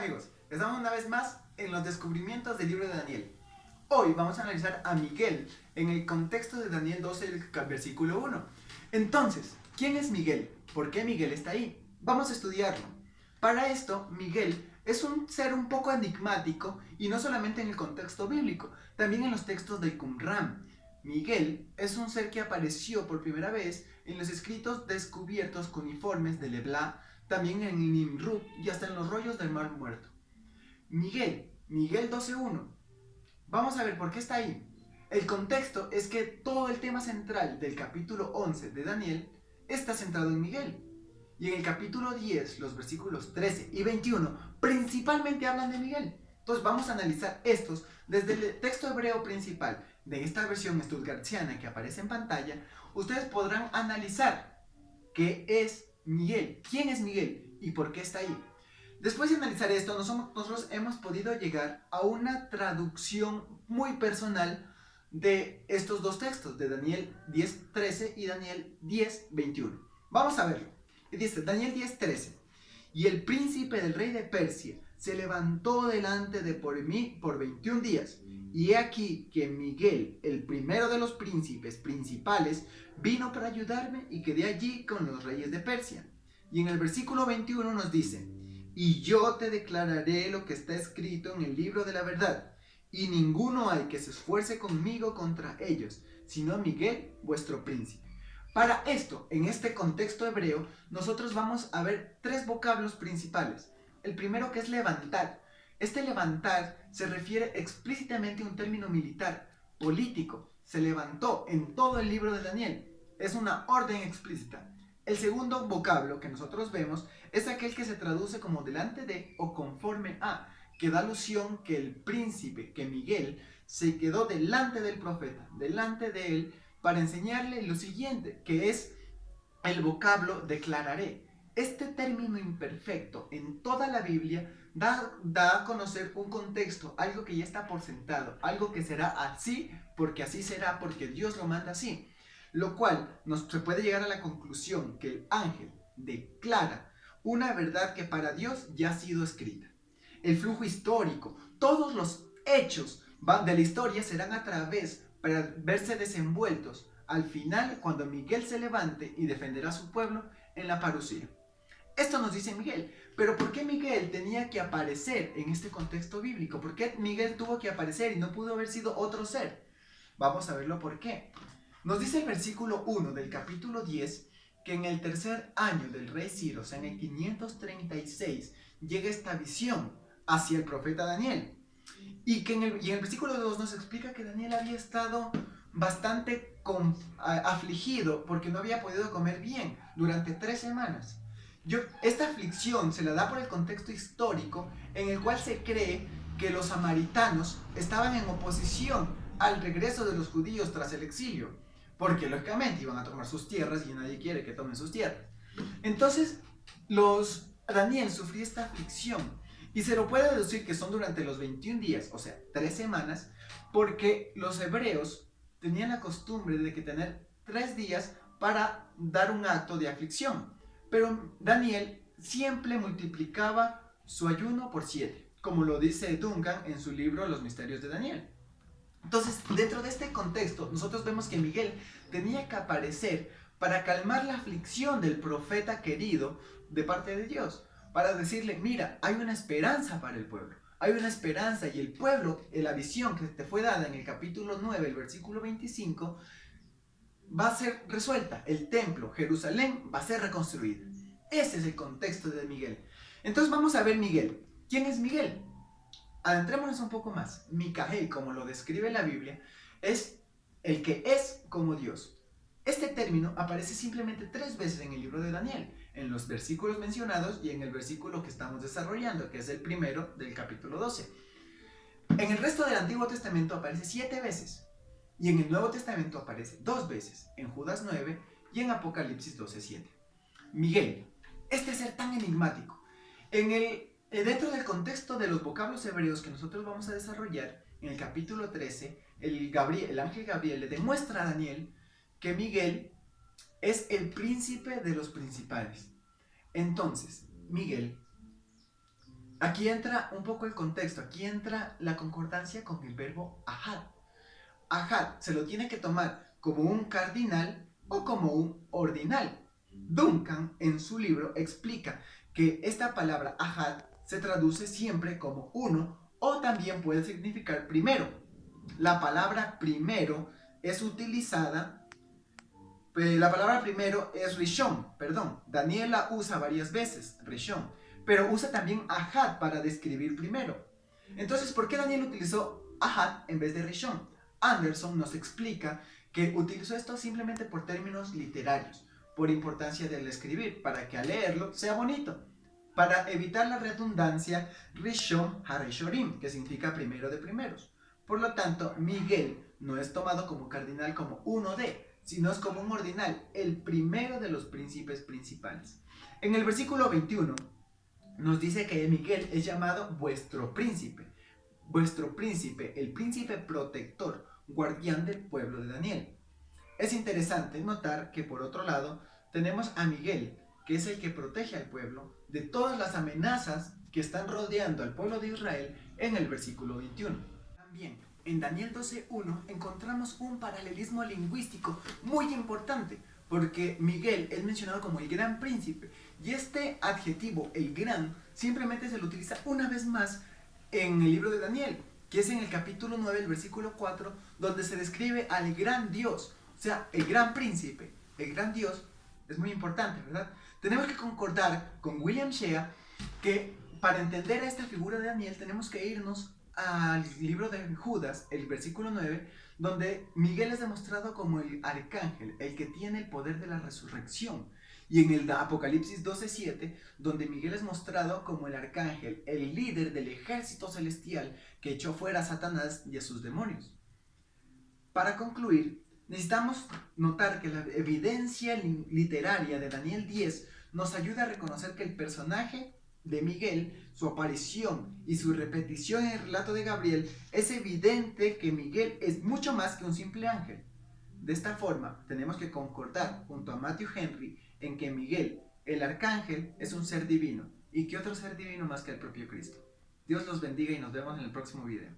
amigos, estamos una vez más en los descubrimientos del libro de Daniel. Hoy vamos a analizar a Miguel en el contexto de Daniel 12, el versículo 1. Entonces, ¿quién es Miguel? ¿Por qué Miguel está ahí? Vamos a estudiarlo. Para esto, Miguel es un ser un poco enigmático y no solamente en el contexto bíblico, también en los textos del Qumran. Miguel es un ser que apareció por primera vez en los escritos descubiertos cuneiformes de Ebla, también en el Nimrud y hasta en los rollos del Mar Muerto. Miguel 12.1. Vamos a ver por qué está ahí. El contexto es que todo el tema central del capítulo 11 de Daniel está centrado en Miguel. Y en el capítulo 10, los versículos 13 y 21, principalmente hablan de Miguel. Entonces vamos a analizar estos desde el texto hebreo principal de esta versión stuttgartiana que aparece en pantalla. Ustedes podrán analizar qué es Miguel, quién es Miguel y por qué está ahí. Después de analizar esto, nosotros hemos podido llegar a una traducción muy personal de estos dos textos, de Daniel 10.13 y Daniel 10.21. Vamos a verlo. Y dice, Daniel 10.13, y el príncipe del rey de Persia se levantó delante de por mí por 21 días, y he aquí que Miguel, el primero de los príncipes principales, vino para ayudarme y quedé allí con los reyes de Persia. Y en el versículo 21 nos dice, y yo te declararé lo que está escrito en el libro de la verdad, y ninguno hay que se esfuerce conmigo contra ellos, sino Miguel, vuestro príncipe. Para esto, en este contexto hebreo, nosotros vamos a ver tres vocablos principales. El primero, que es levantar. Este levantar se refiere explícitamente a un término militar, político. Se levantó en todo el libro de Daniel. Es una orden explícita. El segundo vocablo que nosotros vemos es aquel que se traduce como delante de o conforme a, que da alusión que el príncipe, que Miguel, se quedó delante del profeta, delante de él, para enseñarle lo siguiente, que es el vocablo declararé. Este término imperfecto en toda la Biblia da a conocer un contexto, algo que ya está por sentado, algo que será así, porque así será, porque Dios lo manda así. Lo cual se puede llegar a la conclusión que el ángel declara una verdad que para Dios ya ha sido escrita. El flujo histórico, todos los hechos de la historia serán a través para verse desenvueltos al final cuando Miguel se levante y defenderá a su pueblo en la parucía. Esto nos dice Miguel, pero ¿por qué Miguel tenía que aparecer en este contexto bíblico? ¿Por qué Miguel tuvo que aparecer y no pudo haber sido otro ser? Vamos a verlo por qué. Nos dice el versículo 1 del capítulo 10 que en el tercer año del rey Ciro, o sea, en el 536, llega esta visión hacia el profeta Daniel. Y que en el versículo 2 nos explica que Daniel había estado bastante afligido porque no había podido comer bien durante 3 semanas. Esta aflicción se la da por el contexto histórico en el cual se cree que los samaritanos estaban en oposición al regreso de los judíos tras el exilio, porque lógicamente iban a tomar sus tierras y nadie quiere que tomen sus tierras. Entonces, Daniel sufrió esta aflicción. Y se lo puede deducir que son durante los 21 días, o sea, 3 semanas, porque los hebreos tenían la costumbre de que tener 3 días para dar un acto de aflicción. Pero Daniel siempre multiplicaba su ayuno por 7, como lo dice Duncan en su libro Los Misterios de Daniel. Entonces, dentro de este contexto, nosotros vemos que Miguel tenía que aparecer para calmar la aflicción del profeta querido de parte de Dios, para decirle, mira, hay una esperanza para el pueblo, hay una esperanza, y el pueblo, en la visión que te fue dada en el capítulo 9, el versículo 25, va a ser resuelta. El templo, Jerusalén, va a ser reconstruida. Ese es el contexto de Miguel. Entonces vamos a ver Miguel. ¿Quién es Miguel? Adentrémonos un poco más. Micael, como lo describe la Biblia, es el que es como Dios. Este término aparece simplemente 3 veces en el libro de Daniel, en los versículos mencionados y en el versículo que estamos desarrollando, que es el primero del capítulo 12. En el resto del Antiguo Testamento aparece 7 veces, y en el Nuevo Testamento aparece 2 veces, en Judas 9 y en Apocalipsis 12:7. Miguel, este ser tan enigmático, dentro del contexto de los vocablos hebreos que nosotros vamos a desarrollar, en el capítulo 13, el ángel Gabriel le demuestra a Daniel que Miguel es el príncipe de los principales. Entonces, Miguel Aquí entra un poco el contexto, aquí entra la concordancia con el verbo ahad. Ahad se lo tiene que tomar como un cardinal o como un ordinal. Duncan en su libro explica que esta palabra ahad se traduce siempre como uno o también puede significar primero. La palabra primero es utilizada, la palabra primero es rishon, perdón, Daniel la usa varias veces, rishon, pero usa también ahad para describir primero. Entonces, ¿por qué Daniel utilizó ahad en vez de rishon? Anderson nos explica que utilizó esto simplemente por términos literarios, por importancia del escribir, para que al leerlo sea bonito. Para evitar la redundancia, Rishon HaRishonim, que significa primero de primeros. Por lo tanto, Miguel no es tomado como cardinal como uno de, sino es como un ordinal, el primero de los príncipes principales. En el versículo 21 nos dice que Miguel es llamado vuestro príncipe, el príncipe protector, guardián del pueblo de Daniel. Es interesante notar que por otro lado tenemos a Miguel, que es el que protege al pueblo de todas las amenazas que están rodeando al pueblo de Israel en el versículo 21. También en Daniel 12:1 encontramos un paralelismo lingüístico muy importante, porque Miguel es mencionado como el gran príncipe, y este adjetivo, el gran, simplemente se lo utiliza una vez más en el libro de Daniel, que es en el capítulo 9, el versículo 4, donde se describe al gran Dios, o sea, el gran príncipe, el gran Dios. Es muy importante, ¿verdad? Tenemos que concordar con William Shea que para entender a esta figura de Daniel tenemos que irnos al libro de Judas, el versículo 9, donde Miguel es demostrado como el arcángel, el que tiene el poder de la resurrección. Y en el Apocalipsis 12:7, donde Miguel es mostrado como el arcángel, el líder del ejército celestial que echó fuera a Satanás y a sus demonios. Para concluir, necesitamos notar que la evidencia literaria de Daniel 10 nos ayuda a reconocer que el personaje de Miguel, su aparición y su repetición en el relato de Gabriel, es evidente que Miguel es mucho más que un simple ángel. De esta forma, tenemos que concordar junto a Matthew Henry en que Miguel, el arcángel, es un ser divino. ¿Y qué otro ser divino más que el propio Cristo? Dios los bendiga y nos vemos en el próximo video.